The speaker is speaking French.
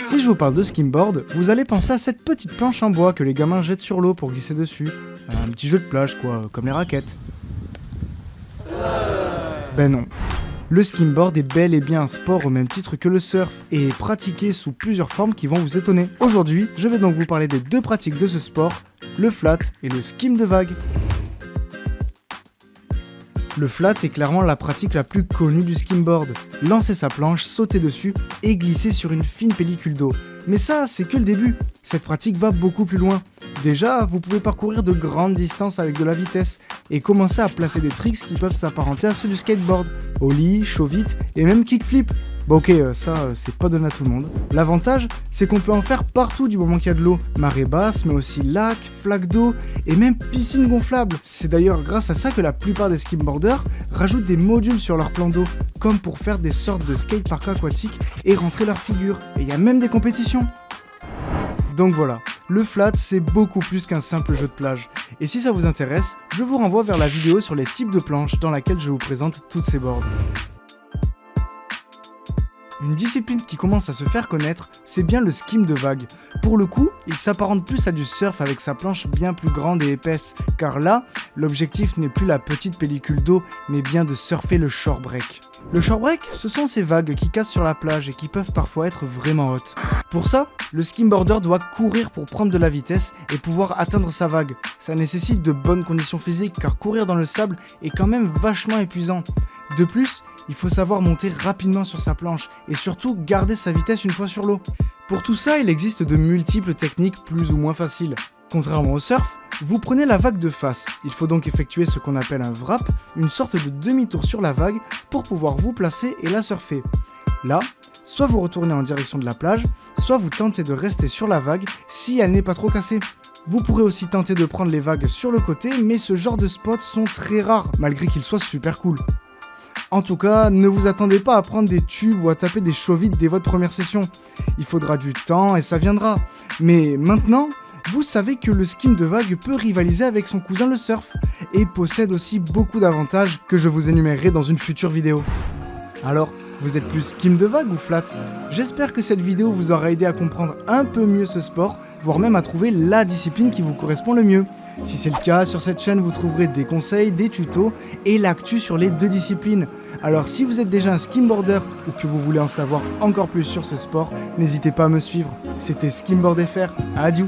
Si je vous parle de skimboard, vous allez penser à cette petite planche en bois que les gamins jettent sur l'eau pour glisser dessus. Un petit jeu de plage quoi, comme les raquettes. Ben non. Le skimboard est bel et bien un sport au même titre que le surf et est pratiqué sous plusieurs formes qui vont vous étonner. Aujourd'hui, je vais donc vous parler des deux pratiques de ce sport, le flat et le skim de vague. Le flat est clairement la pratique la plus connue du skimboard. Lancer sa planche, sauter dessus et glisser sur une fine pellicule d'eau. Mais ça, c'est que le début. Cette pratique va beaucoup plus loin. Déjà, vous pouvez parcourir de grandes distances avec de la vitesse et commencer à placer des tricks qui peuvent s'apparenter à ceux du skateboard. Ollie, show vite et même kickflip. Bon ok, ça c'est pas donné à tout le monde. L'avantage, c'est qu'on peut en faire partout du moment qu'il y a de l'eau. Marée basse, mais aussi lac, flaque d'eau et même piscine gonflable. C'est d'ailleurs grâce à ça que la plupart des skimboarders rajoutent des modules sur leur plan d'eau, comme pour faire des sortes de skatepark aquatiques et rentrer leur figure. Et il y a même des compétitions. Donc voilà, le flat c'est beaucoup plus qu'un simple jeu de plage. Et si ça vous intéresse, je vous renvoie vers la vidéo sur les types de planches dans laquelle je vous présente toutes ces boards. Une discipline qui commence à se faire connaître, c'est bien le skim de vague. Pour le coup, il s'apparente plus à du surf avec sa planche bien plus grande et épaisse, car là, l'objectif n'est plus la petite pellicule d'eau, mais bien de surfer le shore break. Le shore break, ce sont ces vagues qui cassent sur la plage et qui peuvent parfois être vraiment hautes. Pour ça, le skimboarder doit courir pour prendre de la vitesse et pouvoir atteindre sa vague. Ça nécessite de bonnes conditions physiques, car courir dans le sable est quand même vachement épuisant. De plus, il faut savoir monter rapidement sur sa planche et surtout garder sa vitesse une fois sur l'eau. Pour tout ça, il existe de multiples techniques plus ou moins faciles. Contrairement au surf, vous prenez la vague de face. Il faut donc effectuer ce qu'on appelle un wrap, une sorte de demi-tour sur la vague pour pouvoir vous placer et la surfer. Là, soit vous retournez en direction de la plage, soit vous tentez de rester sur la vague si elle n'est pas trop cassée. Vous pourrez aussi tenter de prendre les vagues sur le côté, mais ce genre de spots sont très rares, malgré qu'ils soient super cool. En tout cas, ne vous attendez pas à prendre des tubes ou à taper des chauds vides dès votre première session. Il faudra du temps et ça viendra. Mais maintenant, vous savez que le skim de vague peut rivaliser avec son cousin le surf et possède aussi beaucoup d'avantages que je vous énumérerai dans une future vidéo. Alors, vous êtes plus skim de vague ou flat? J'espère que cette vidéo vous aura aidé à comprendre un peu mieux ce sport, voire même à trouver la discipline qui vous correspond le mieux. Si c'est le cas, sur cette chaîne vous trouverez des conseils, des tutos et l'actu sur les deux disciplines. Alors si vous êtes déjà un skimboarder ou que vous voulez en savoir encore plus sur ce sport, n'hésitez pas à me suivre. C'était Skimboard FR, adieu.